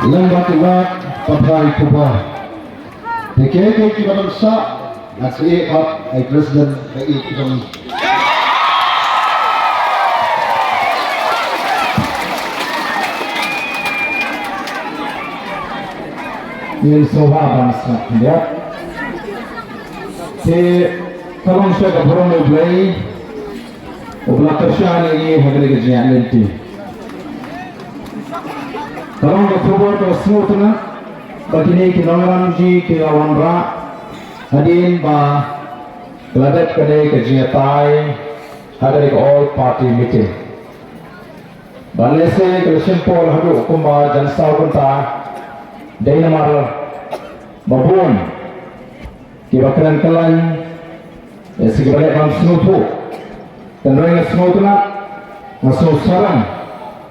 Lembat umat papai kubah. Dekade kita bangsa nasi ay President ay itong Ini soha bangsa dia. Si kalau saya kebetulan beli, ulah tersian ini harga kejian lenti. Kalau kebetulan tu semua tu na, begini kita orang ji kita wanra, hadin ba, keladat kedai kejian tay, harga ke all party meeting. Balese kalau simpul haduh kumba jansau kunta. Dari nama babon, kita kena kelan, sebagai orang senutu, dan orang senutu nak masuk sarang.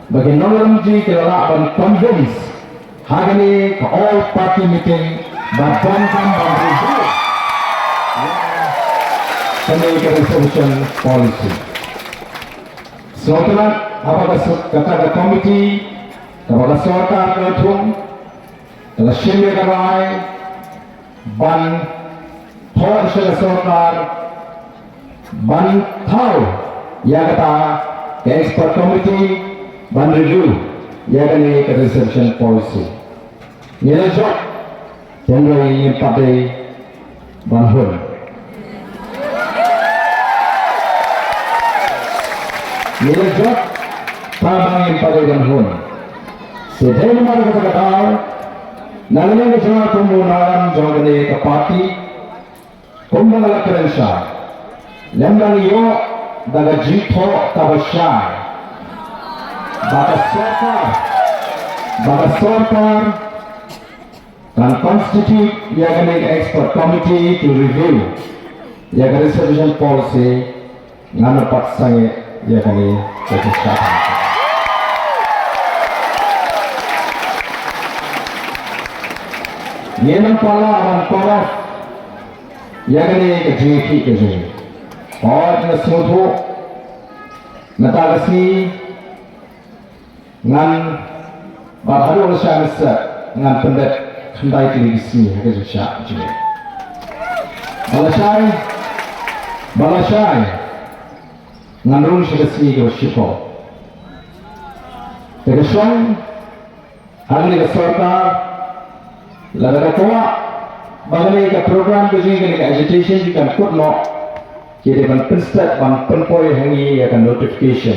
Bagi orang ji kita lakukan convince, hari ini ke all party meeting, berbankan berhubung, kami ke resolution policy. Senutu nak apakah kata komiti, apakah sarkar ketua kalau sini kerai ban thor सरकार ban tahu ya kata expert committee ban review ya kan ini reservation policy ini job yang ini pada ban hun ini job tabang yang pada ban hun sedang mana kata Nalanya jangan kumpulan jangan ke parti, kumpulan kerja. Lembang iyo daga jingthoh tabasya. Baga sarkar kan constitute ya kan expert committee to review ya kan reservation policy ngana paksange ya kan kesesatan. Yenang pala aman pala yang ini kejiki kejiki. Orang nasutu natagasi ngan baharu urusan set ngan pendet kendai televisi kejusha jadi. Balasai ngan rung sedasi kejusha. Kejusha hari ini sarkar Laga tua, bagaimana ke program begini ke agitation jika ikut no, jadi ban pensat ban penpoi hangi akan notification.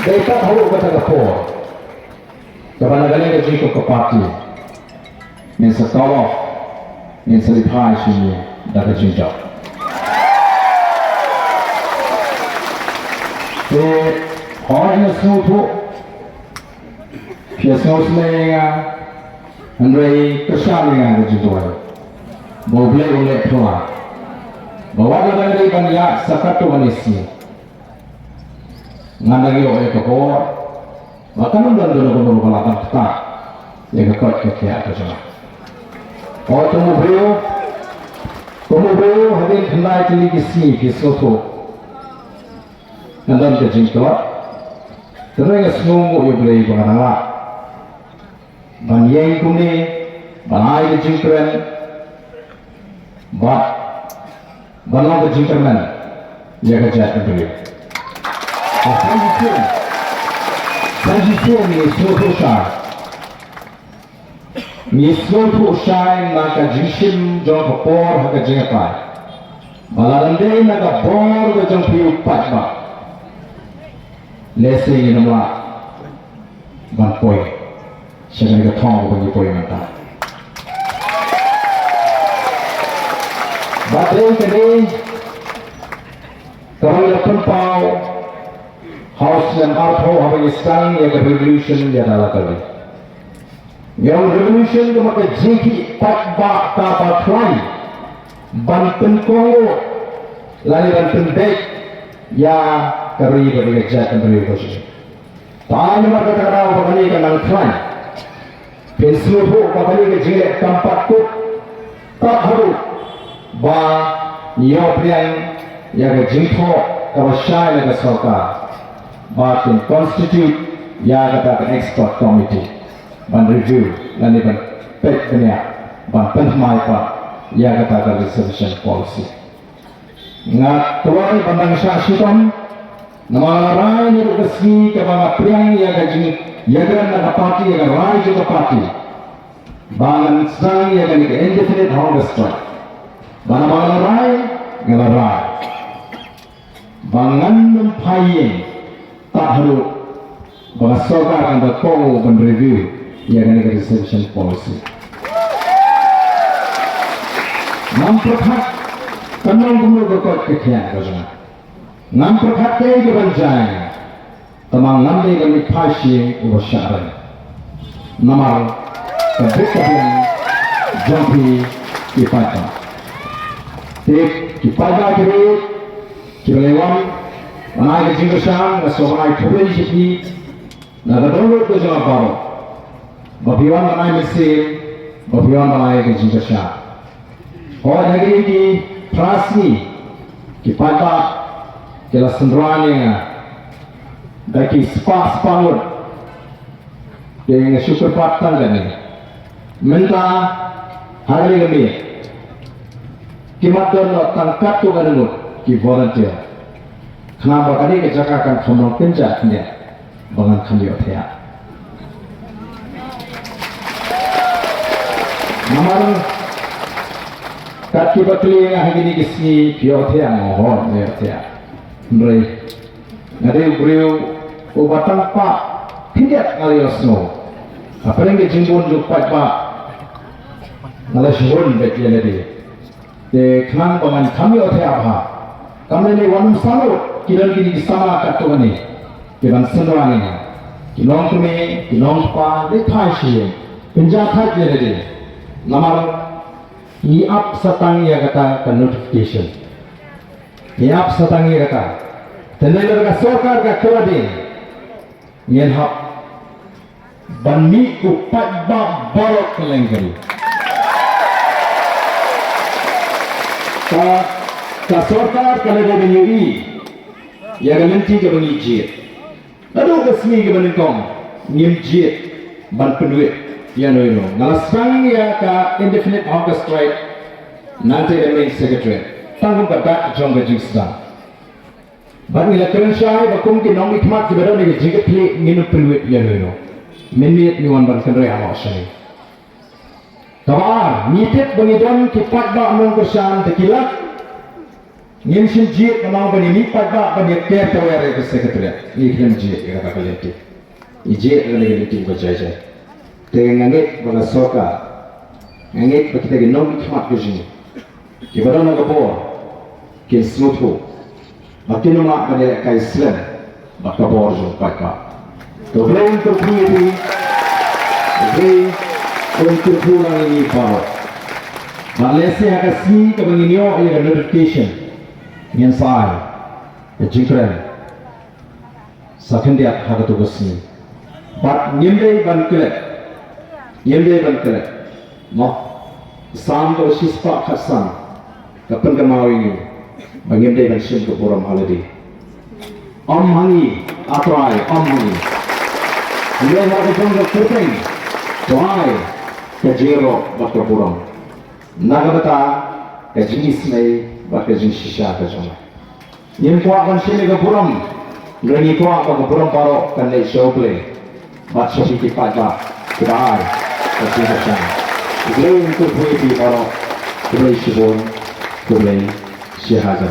Data halu kata kapor. Kapan agaknya ke jiko ke parti, mensa kawal, mensa phai sini dah ke jingthoh. Orang yang senutu. Biasa sebenarnya, andai kesan yang ada juga, boleh oleh tua, bawa dari banyak sakatu manusia, nganagi oleh kekor, bahkan dulu balatan tetap, yang kekor kekaya kerja. Oh tunggu beliau hadir kendai televisi kisoto, andam kejingthoh, terus semua yang boleh berangkat. Ban yang kuni, ban air jingkren, ban lang jingkren, ya kerja itu. Transition ni suatu shine maka jingsim jong kapor haka jingkai. Balarande naga bor ke jong piu patba. Lese ini nama ban poi. Saya nak tahu bagi poin mana. Baterai kini, kalau lepas pau, house yang arthur apa iskan yang revolution yang ada kali. Yang revolution itu maka jiki patba kapa klai, banten Kongo, lalu banten dek, ya kari bagi kerja kembali posisi. Tanya mereka terkenal bagi kenal klai. Pensuhu bakali ke jilek tempat tu tak haduh bah niau priang yang ke jingthoh kalau syai ke sarkar but in constitute ya kata expert committee ban review dan ban pek punya ban penmai pa ya kata reservation policy ngat tuan bandang syasiton nama rai ni resmi ke banga priang ya gaji ya gan na parti ya rai juga parti bangan sang ya gan ke indefinite hunger strike banga rai ngala rai bangan phai tak haduh banga sarkar kan bertemu ban review ya gan ke reservation policy nam perhat kanong gumul berkot kekian rajana ngam perhat ke banjai tamang ngamde kami phashi ubasyaran namal kabekabian jampi kipata tek kipata kiri kilewan manai jingthoh nasohai thubei jipi nagadolo ko jama baro babiwan manai mesin babiwan manai jingthoh और negeri di Prasni kipata kila sendruannya daki spa-spangut dengan syukur patang dan ini minta hari ini kimatun tangkat tu kan dulu ki volunteer kenapa kali kejakan kamu penjat ni bangan kami othya namar kat ki bakli hari ini kisi othya mohon othya Mrei ngade brio obatang pa tidak ngaliosno apa yang kejimbun jupat pa ngalasihun betul lagi de khan paman kami othya apa kami ni wanum salut kiran kini sama katu ni kiran senwani kinong kumi kinong pa de thai penjahat je lagi namar i up satang ya kata notification i up satang ya kata tenaga ka sarkar ka kewadin yen hak banmi upat ba balok kelengkari ka sarkar kala de benyi ya galanti ke benyi jit lalu resmi ke benengkong ngim jit ban penduit ya no ngalasang ya ka indefinite hunger strike nanti remain secretary tanggung kata jong ke jingthoh ban ila keren syai bakum ki nong ikmat ki bero ni jigat pli nginu penduit ya no minit ni wan ban kenre ama syai kabar nitit bangidam ki patba among kesan tekilat ngin sin jit among bani ni patba bani care tawere ke secretary ni kren jit ya kata kolektif ije ngene tim ko jai dengan ngangit bala soka ngangit kita ke nong ikmat ke sini kita nak kapor kin smuthu makin mak pada kai Islam bak kapor jo pakka to blame to puri untuk pulang ini bawa Malaysia kasih ke benginyo ia notification yang sai jingkren sakin dia hak tu kesini but nyembe ban kelek Yembe bangkele, mo sam to sispa khasan, kapan kamau ini, bangimde bangsim ke puram haladi. Hangi, atrai, hangi. Dia nak berjumpa kuping, tuai, kejiro bakal puram. Nagabata, kejinis ni, bakal jenis sisa kejama. Yang kuat bangsim ke puram, lagi kuat bakal puram paro kan lei shoble, bat shobi kipat ba, kebahar. Terima kasih. Sebelum itu boleh dibawa, boleh sibuk, boleh sihat.